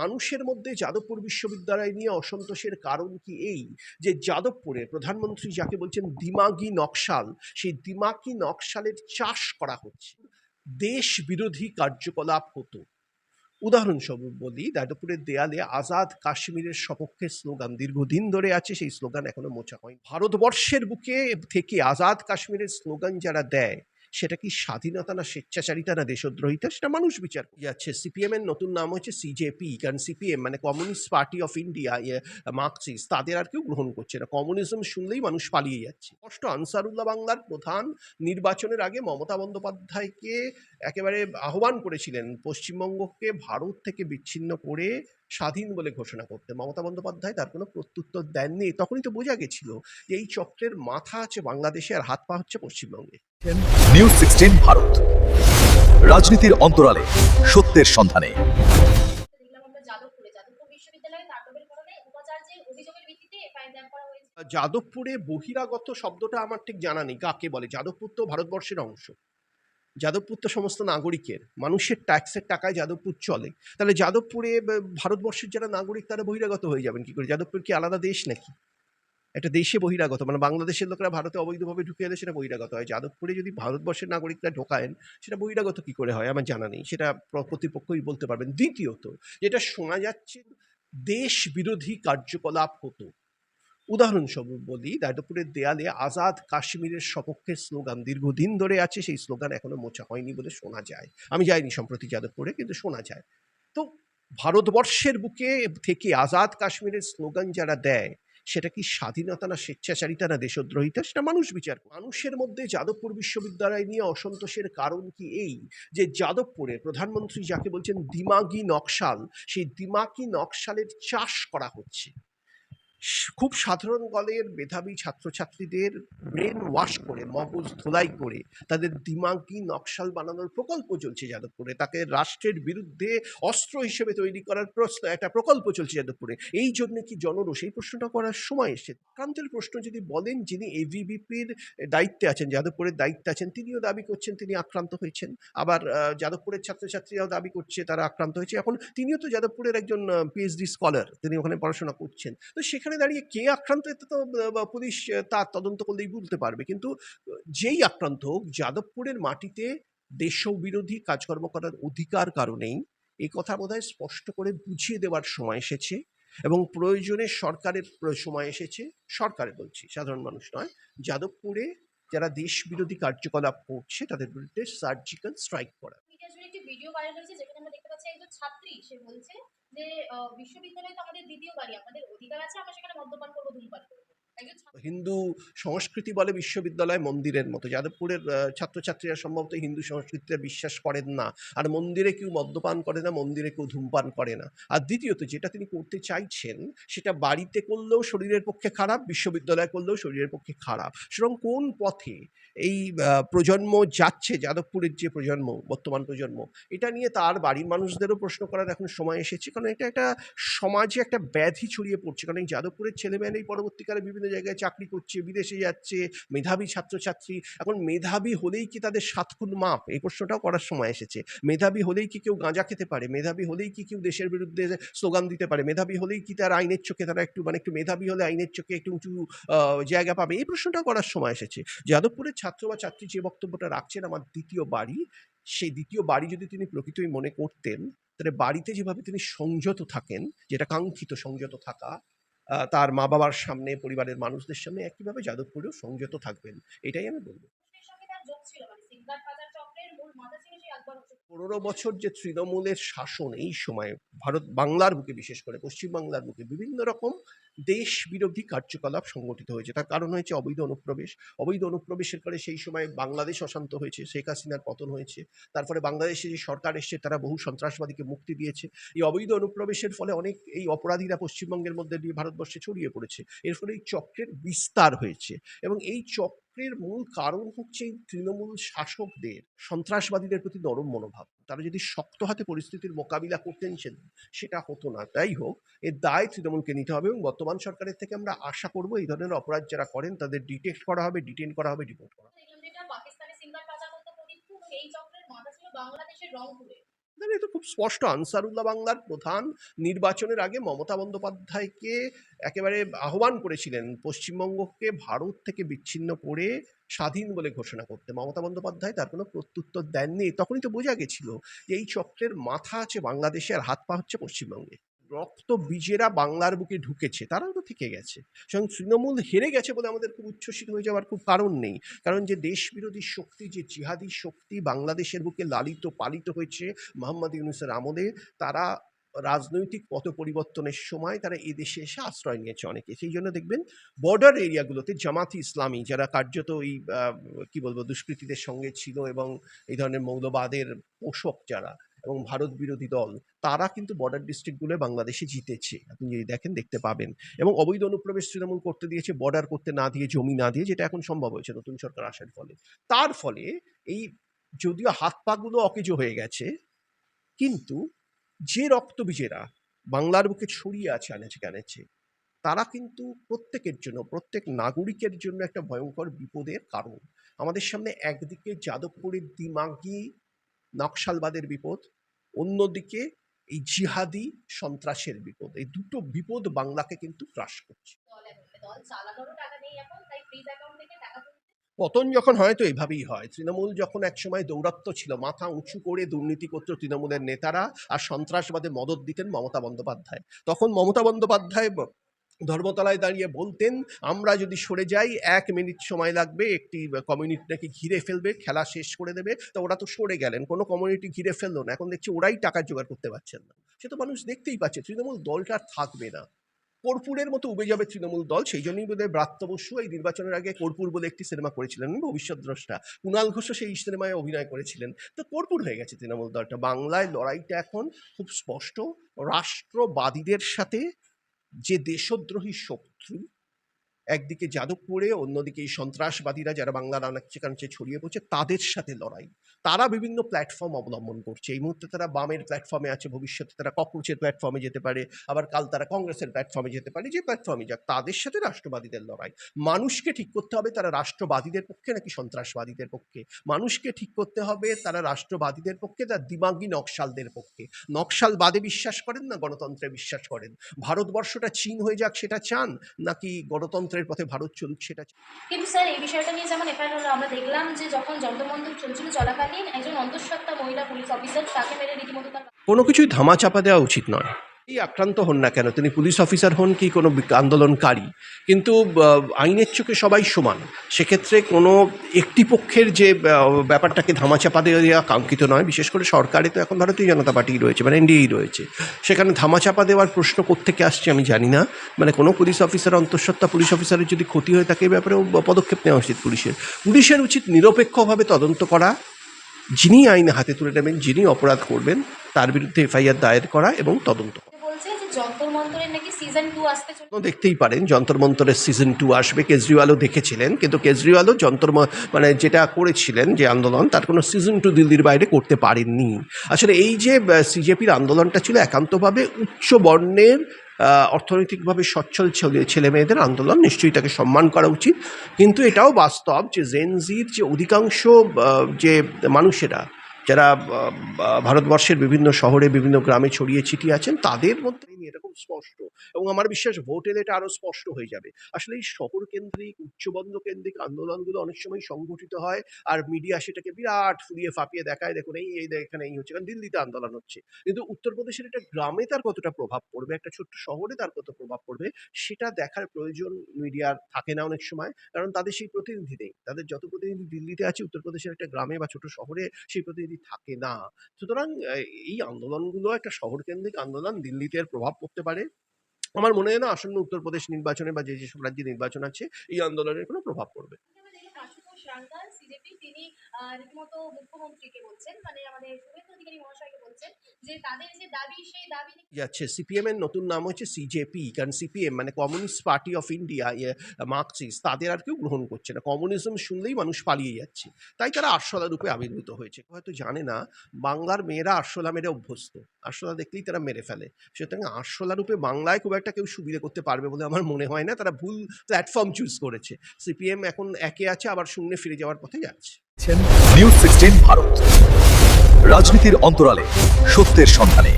মানুষের মধ্যে যাদবপুর বিশ্ববিদ্যালয় নিয়ে অসন্তোষের কারণ কি এই যে যাদবপুরে প্রধানমন্ত্রী যাকে বলছেন দিমাগি নকশাল, সেই দিমাগি নকশালের চাষ করা হচ্ছে, দেশ বিরোধী কার্যকলাপ হতো। উদাহরণস্বরূপ বলি, যাদবপুরের দেয়ালে আজাদ কাশ্মীরের সপক্ষে স্লোগান দীর্ঘদিন ধরে আছে, সেই স্লোগান এখনো মোছা হয়নি। ভারতবর্ষের বুকে থেকে আজাদ কাশ্মীরের স্লোগান যারা দেয়, সেটা কি স্বাধীনতা না স্বেচ্ছাচারিতা না দেশদ্রোহিতা, সেটা মানুষ বিচার যাচ্ছে। সিপিএম এর নতুন নাম হচ্ছে সিজেপি, কারণ সিপিএম মানে communist party of India, Marxist, তাদের আর কেউ গ্রহণ করছে না। কমিউনিজম শুনলেই মানুষ পালিয়ে যাচ্ছে। স্পষ্ট আনসারুল্লাহ বাংলার প্রধান নির্বাচনের আগে মমতা বন্দ্যোপাধ্যায়কে একেবারে আহ্বান করেছিলেন পশ্চিমবঙ্গকে ভারত থেকে বিচ্ছিন্ন করে স্বাধীন বলে ঘোষণা করতে। মমতা বন্দ্যোপাধ্যায় তার কোনো প্রত্যুত্তর দেননি। তখনই তো বোঝা গেছিল যে এই চক্রের মাথা আছে বাংলাদেশে আর হাত পা হচ্ছে পশ্চিমবঙ্গে। নিউজ 16 ভারত, রাজনীতির অন্তরালে সত্যের সন্ধানে। যাদবপুরে বহিরাগত শব্দটা আমার ঠিক জানা নেই কাকে বলে। যাদবপুর তো ভারতবর্ষের অংশ, যাদবপুর তো সমস্ত নাগরিকের, মানুষের ট্যাক্সের টাকায় যাদবপুর চলে। তাহলে যাদবপুরে ভারতবর্ষের যারা নাগরিক তারা বহিরাগত হয়ে যাবেন কি করে? যাদবপুর কি আলাদা দেশ নাকি? একটা দেশে বহিরাগত মানে বাংলাদেশের লোকেরা ভারতে অবৈধভাবে ঢুকে এলে সেটা বহিরাগত হয়। যাদবপুরে যদি ভারতবর্ষের নাগরিকরা ঢোকায়েন, সেটা বহিরাগত কি করে হয় আমার জানা নেই, সেটা কর্তৃপক্ষই বলতে পারবেন। দ্বিতীয়ত, যেটা শোনা যাচ্ছে দেশ বিরোধী কার্যকলাপ হতো। উদাহরণস্বরূপ বলি, যাদবপুরের দেয়ালে আজাদ কাশ্মীরের সপক্ষে স্লোগান দীর্ঘদিন ধরে আছে, সেই স্লোগান এখনো মোছা হয়নি বলে শোনা যায়। আমি যাইনি সম্প্রতি যাদবপুরে, কিন্তু শোনা যায়। তো ভারতবর্ষের বুকে থেকে আজাদ কাশ্মীরের স্লোগান যারা দেয়, সেটা কি স্বাধীনতা না স্বেচ্ছাচারিতা না দেশদ্রোহিতা, সেটা মানুষ বিচার করে। মানুষের মধ্যে যাদবপুর বিশ্ববিদ্যালয় নিয়ে অসন্তোষের কারণ কি এই যে যাদবপুরে প্রধানমন্ত্রী যাকে বলছেন দিমাগি নকশাল, সেই দিমাগি নকশালের চাষ করা হচ্ছে। খুব সাধারণ গলের মেধাবী ছাত্রছাত্রীদের ব্রেন ওয়াশ করে, মগজ ধোলাই করে তাদের দিমাগি নকশাল বানানোর প্রকল্প চলছে যাদবপুরে। তাকে রাষ্ট্রের বিরুদ্ধে অস্ত্র হিসেবে তৈরি করার একটা প্রকল্প চলছে যাদবপুরে। এই জন্য কি জনরোষ? এই প্রশ্নটা করার সময় এসে আক্রান্তের প্রশ্ন যদি বলেন, যিনি এভিবিপির দায়িত্বে আছেন, যাদবপুরের দায়িত্বে আছেন, তিনিও দাবি করছেন তিনি আক্রান্ত হয়েছেন। আবার যাদবপুরের ছাত্রছাত্রীরাও দাবি করছে তারা আক্রান্ত হয়েছে। এখন তিনিও তো যাদবপুরের একজন পিএইচডি স্কলার, তিনি ওখানে পড়াশোনা করছেন। তো সেখানে দাঁড়িয়ে কে আক্রান্ত, এতে তো পুলিশ তার তদন্ত করলেই বুঝতে পারবে। কিন্তু যেই আক্রান্ত হোক, যাদবপুরের মাটিতে দেশবিরোধী কাজকর্ম করার অধিকার কারণেই, এই কথা বোধহয় স্পষ্ট করে বুঝিয়ে দেওয়ার সময় এসেছে। এবং প্রয়োজনে সরকারের সময় এসেছে, সরকারে বলছি, সাধারণ মানুষ নয়, যাদবপুরে যারা দেশ বিরোধী কার্যকলাপ করছে তাদের বিরুদ্ধে সার্জিক্যাল স্ট্রাইক করা। একটি ভিডিও ভাইরাল হয়েছে যেখানে আমরা দেখতে পাচ্ছি একজন ছাত্রী, সে বলছে যে বিশ্ববিদ্যালয় তো আমাদের দ্বিতীয় বাড়ি, আমাদের অধিকার আছে, আমরা সেখানে মদ্যপান করবো, ধূমপান করবো। হিন্দু সংস্কৃতি বলে বিশ্ববিদ্যালয় মন্দিরের মতো। যাদবপুরের ছাত্রছাত্রীরা সম্ভবত হিন্দু সংস্কৃতিতে বিশ্বাস করেন না। আর মন্দিরে কেউ মদ্যপান করে না, মন্দিরে কেউ ধূমপান করে না। আর দ্বিতীয়ত, যেটা তিনি করতে চাইছেন সেটা বাড়িতে করলেও শরীরের পক্ষে খারাপ, বিশ্ববিদ্যালয়ে করলেও শরীরের পক্ষে খারাপ। সুতরাং কোন পথে এই প্রজন্ম যাচ্ছে, যাদবপুরের যে প্রজন্ম, বর্তমান প্রজন্ম, এটা নিয়ে তার বাড়ির মানুষদেরও প্রশ্ন করার এখন সময় এসেছে। কারণ এটা একটা সমাজে একটা ব্যাধি ছড়িয়ে পড়ছে। কারণ এই যাদবপুরের ছেলেমেয়েরাই পরবর্তীকালে বিভিন্ন জায়গায় চাকরি করছে, বিদেশে যাচ্ছে, মেধাবী ছাত্রছাত্রী। এখন মেধাবী হলেই কি তাদের 7 খুন মাপ, এই প্রশ্নটাও করার সময় এসেছে। মেধাবী হলেই কি কেউ গাঁজা খেতে পারে? মেধাবী হলেই কি কেউ দেশের বিরুদ্ধে স্লোগান দিতে পারে? মেধাবী হলেই কি তার আইনের চোখে তারা একটু মেধাবী হলে আইনের চোখে একটু উঁচু জায়গা পাবে? এই প্রশ্নটাও করার সময় এসেছে। যাদবপুরের ছাত্র বা ছাত্রী যে বক্তব্যটা রাখছেন, আমার দ্বিতীয় বাড়ি, সেই দ্বিতীয় বাড়ি যদি তিনি প্রকৃতই মনে করতেন, তাহলে বাড়িতে যেভাবে তিনি সংযত থাকেন, যেটা কাঙ্ক্ষিত সংযত থাকা, তার মা বাবার সামনে, পরিবারের মানুষদের সামনে, একইভাবে যাদবপুরেও সংযত থাকবেন, এটাই আমি বলব। 15 বছর যে তৃণমূলের শাসন, এই সময়ে বাংলার বুকে, বিশেষ করে পশ্চিমবাংলার বুকে বিভিন্ন রকম দেশ বিরোধী কার্যকলাপ সংগঠিত হয়েছে। তার কারণ হয়েছে অবৈধ অনুপ্রবেশ। অবৈধ অনুপ্রবেশের ফলে সেই সময় বাংলাদেশ অশান্ত হয়েছে, শেখ হাসিনার পতন হয়েছে। তারপরে বাংলাদেশে যে সরকার এসছে তারা বহু সন্ত্রাসবাদীকে মুক্তি দিয়েছে। এই অবৈধ অনুপ্রবেশের ফলে অনেক এই অপরাধীরা পশ্চিমবঙ্গের মধ্যে দিয়ে ভারতবর্ষে ছড়িয়ে পড়েছে। এর ফলে এই চক্রের বিস্তার হয়েছে। এবং এই চক্রের মূল কারণ হচ্ছে এই তৃণমূল শাসকদের সন্ত্রাসবাদীদের প্রতি নরম মনোভাব। তারা যদি শক্ত হাতে পরিস্থিতির মোকাবিলা করতেন, সেটা হতো না। তাই হোক, এর দায় তৃণমূলকে নিতে হবে। এবং বর্তমান সরকারের থেকে আমরা আশা করব এই ধরনের অপরাধ যারা করেন তাদের ডিটেক্ট করা হবে, ডিটেইন করা হবে, ডিপোর্ট করা হবে। পাকিস্তানি সিঙ্গার পাচার করতে প্রদীপ্ত, এই চক্রের মাথা ছিল বাংলাদেশের রংপুরে। এটা তো খুব স্পষ্ট। আনসারুল্লাহ বাংলার প্রধান নির্বাচনের আগে মমতা বন্দ্যোপাধ্যায়কে একেবারে আহ্বান করেছিলেন পশ্চিমবঙ্গকে ভারত থেকে বিচ্ছিন্ন করে স্বাধীন বলে ঘোষণা করতে। মমতা বন্দ্যোপাধ্যায় তার কোনো প্রত্যুত্তর দেননি। তখনই তো বোঝা গেছিল যে এই চক্রের মাথা আছে বাংলাদেশে আর হাত পা হচ্ছে পশ্চিমবঙ্গে। রক্ত বীজেরা বাংলার বুকে ঢুকেছে, তারাও তো থেকে গেছে। সুতরাং তৃণমূল হেরে গেছে বলে আমাদের খুব উচ্ছ্বসিত হয়ে যাওয়ার খুব কারণ নেই। কারণ যে দেশ বিরোধী শক্তি, যে জিহাদি শক্তি বাংলাদেশের বুকে লালিত পালিত হয়েছে মোহাম্মদ ইউনূসের আমলে, তারা রাজনৈতিক পথ পরিবর্তনের সময় তারা এই দেশে এসে আশ্রয় নিয়েছে অনেকে। সেই জন্য দেখবেন বর্ডার এরিয়াগুলোতে জামাতি ইসলামী, যারা কার্যত ওই কি বলবো দুষ্কৃতীদের সঙ্গে ছিল এবং এই ধরনের মৌলবাদের পোষক যারা এবং ভারত বিরোধী দল, তারা কিন্তু বর্ডার ডিস্ট্রিক্টগুলো বাংলাদেশে জিতেছে। আপনি যদি দেখেন দেখতে পাবেন। এবং অবৈধ অনুপ্রবেশ তৃণমূল করতে দিয়েছে, বর্ডার করতে না দিয়ে, জমি না দিয়ে, যেটা এখন সম্ভব হয়েছে নতুন সরকার আসার ফলে। তার ফলে এই যদিও হাত পাগুলো অকেজো হয়ে গেছে, কিন্তু যে রক্তবীজেরা বাংলার বুকে ছড়িয়ে আছে আনেছে কানেছে, তারা কিন্তু প্রত্যেকের জন্য, প্রত্যেক নাগরিকের জন্য একটা ভয়ঙ্কর বিপদের কারণ। আমাদের সামনে একদিকে যাদবপুরের দিমাগি নকশালবাদের বিপদ, অন্যদিকে এই জিহাদি সন্ত্রাসের বিপদ। এই দুটো বিপদ বাংলাকে কিন্তু গ্রাস করছে। দল চালানোরও টাকা নেই এখন, তাই ফ্রিজ অ্যাকাউন্ট থেকে টাকা তুলছে। পতন যখন হয় তো এভাবেই হয়। তৃণমূল যখন একসময় দৌরাত্ম্য ছিল, মাথা উঁচু করে দুর্নীতি করত তৃণমূলের নেতারা আর সন্ত্রাসবাদে মদত দিতেন মমতা বন্দ্যোপাধ্যায়, তখন মমতা বন্দ্যোপাধ্যায় ধর্মতলায় দাঁড়িয়ে বলতেন, আমরা যদি সরে যাই 1 মিনিট সময় লাগবে, একটি কমিউনিটি নাকি ঘিরে ফেলবে, খেলা শেষ করে দেবে। তো ওরা তো সরে গেলেন, কোনো কমিউনিটি ঘিরে ফেললো না, এখন দেখছি ওরাই টাকা জোগাড় করতে পারছেন না। সে তো মানুষ দেখতেই পাচ্ছে তৃণমূল দলটা আর থাকবে না, কর্পূরের মতো উবে যাবে তৃণমূল দল। সেই জন্যই বোধহয় ব্রাত্য বসু এই নির্বাচনের আগে কর্পূর বলে একটি সিনেমা করেছিলেন, ভবিষ্যৎ দ্রষ্টা কুণাল ঘোষও সেই সিনেমায় অভিনয় করেছিলেন। তো কর্পূর হয়ে গেছে তৃণমূল দলটা। বাংলায় লড়াইটা এখন খুব স্পষ্ট, রাষ্ট্রবাদীদের সাথে যে দেশদ্রোহী শত্রু, একদিকে যাদবপুরে, অন্যদিকে এই সন্ত্রাসবাদীরা যারা বাংলার অনেকাংশে ছড়িয়ে পড়ছে, তাদের সাথে লড়াই। তারা বিভিন্ন প্ল্যাটফর্ম অবলম্বন করছে। এই মুহূর্তে তারা বামের প্ল্যাটফর্মে আছে, ভবিষ্যতে তারা ককরোচের প্ল্যাটফর্মে যেতে পারে, আবার কাল তারা কংগ্রেসের প্ল্যাটফর্মে যেতে পারে। যে প্ল্যাটফর্মে যাক, তাদের সাথে রাষ্ট্রবাদীদের লড়াই। মানুষকে ঠিক করতে হবে তারা রাষ্ট্রবাদীদের পক্ষে নাকি সন্ত্রাসবাদীদের পক্ষে। মানুষকে ঠিক করতে হবে তারা রাষ্ট্রবাদীদের পক্ষে, তার দিমাগি নকশালদের পক্ষে। নকশালবাদে বিশ্বাস করেন না গণতন্ত্রে বিশ্বাস করেন? ভারতবর্ষটা চীন হয়ে যাক সেটা চান, নাকি গণতন্ত্রের পথে ভারত চলুক সেটা চান? কিন্তু স্যার এই বিষয়টা নিয়ে যেমন এফআইআর হলো, আমরা দেখলাম যে যখন যন্ত্রমন্ত্র চলছিল চলাকালীন একজন অন্তঃসত্ত্বা মহিলা পুলিশ অফিসার তাকে মেরে রীতিমতো তার কোনো কিছুই ধামাচাপা দেওয়া উচিত নয়। এই আক্রান্ত হন না কেন, তিনি পুলিশ অফিসার হন কি কোনো আন্দোলনকারী, কিন্তু আইনের চোখে সবাই সমান। সেক্ষেত্রে কোনো একটি পক্ষের যে ব্যাপারটাকে ধামাচাপা দেওয়া কাঙ্ক্ষিত নয়। বিশেষ করে সরকারে তো এখন ভারতীয় জনতা পার্টি রয়েছে, মানে এনডিএই রয়েছে, সেখানে ধামাচাপা দেওয়ার প্রশ্ন কোত্থেকে আসছে আমি জানি না। মানে কোনো পুলিশ অফিসার, অন্তঃসত্ত্বা পুলিশ অফিসারের যদি ক্ষতি হয়ে থাকে, এই ব্যাপারেও পদক্ষেপ নেওয়া উচিত পুলিশের উচিত নিরপেক্ষভাবে তদন্ত করা, যিনি আইন হাতে তুলে নেবেন, যিনি অপরাধ করবেন তার বিরুদ্ধে এফআইআর দায়ের করা এবং তদন্ত করা। বলছে যে যন্তর মন্তরের নাকি সিজন 2 আসতে চলেছে। তো দেখতেই পারেন যন্তর মন্তরের সিজন 2 আসবে। কেজরিওয়ালও দেখেছিলেন, কিন্তু কেজরিওয়ালও মানে যেটা করেছিলেন যে আন্দোলন, তার কোনো সিজন 2 দিল্লির বাইরে করতে পারেননি। আসলে এই যে সিজেপির আন্দোলনটা ছিল একান্তভাবে উচ্চ বর্ণের অর্থনৈতিকভাবে সচ্ছল ছেলে মেয়েদের আন্দোলন, নিশ্চয়ই তাকে সম্মান করা উচিত। কিন্তু এটাও বাস্তব যে জেনজির যে অধিকাংশ যে মানুষেরা যারা ভারতবর্ষের বিভিন্ন শহরে বিভিন্ন গ্রামে ছড়িয়ে ছিটিয়ে আছেন, তাদের মধ্যে এরকম স্পষ্ট, এবং আমার বিশ্বাস ভোট এলে এটা আরও স্পষ্ট হয়ে যাবে। আসলে এই শহর কেন্দ্রিক, উচ্চবন্দ কেন্দ্রিক আন্দোলনগুলো অনেক সময় সংগঠিত হয় আর মিডিয়া সেটাকে বিরাট ফুলিয়ে ফাঁপিয়ে দেখায়, দেখুন এই এখানে এই হচ্ছে, কারণ দিল্লিতে আন্দোলন হচ্ছে। কিন্তু উত্তরপ্রদেশের একটা গ্রামে তার কতটা প্রভাব পড়বে, একটা ছোট্ট শহরে তার কত প্রভাব পড়বে, সেটা দেখার প্রয়োজন মিডিয়ার থাকে না অনেক সময়, কারণ তাদের সেই প্রতিনিধি নেই। তাদের যত প্রতিনিধি দিল্লিতে আছে, উত্তরপ্রদেশের একটা গ্রামে বা ছোট শহরে সেই প্রতিনিধি থাকে না। সুতরাং এই আন্দোলনগুলো একটা শহর কেন্দ্রিক আন্দোলন, দিল্লিতে এর প্রভাব পড়তে পারে। আমার মনে হয় না আসন্ন উত্তরপ্রদেশ নির্বাচনে বা যে সব রাজ্যে নির্বাচন আছে এই আন্দোলনের কোনো প্রভাব পড়বে। আশুতোষ রাঙ্গাল সিজেপি, তিনি রীতিমতো মুখ্যমন্ত্রীকে বলছেন, মানে আমাদের শুভেন্দু অধিকারী মহাশয়কে বলছেন যে তাদের যে দাবি, সেই দাবি যাচ্ছে। সিপিএম এর নতুন নাম হচ্ছে সিজেপি, কারণ সিপিএম মানে communist party of India, Marxist, তাদের আর কেউ গ্রহণ করছে না। কমিউনিজম শুনলেই মানুষ পালিয়ে যাচ্ছে, তাই তারা আরশোলা রূপে আবির্ভূত হয়েছে। হয়তো জানে না বাংলার মেয়েরা আরশোলা মেরে অভ্যস্ত, আরশোলা দেখলেই তারা মেরে ফেলে। সুতরাং আরশোলা রূপে বাংলায় খুব একটা কেউ সুবিধা করতে পারবে বলে আমার মনে হয় না। তারা ভুল প্ল্যাটফর্ম চুজ করেছে। সিপিএম এখন একে আছে, আবার শূন্যে ফিরে যাওয়ার পথে যাচ্ছে। নিউজ 16 ভারত, রাজনীতির অন্তরালে সত্যের সন্ধানে।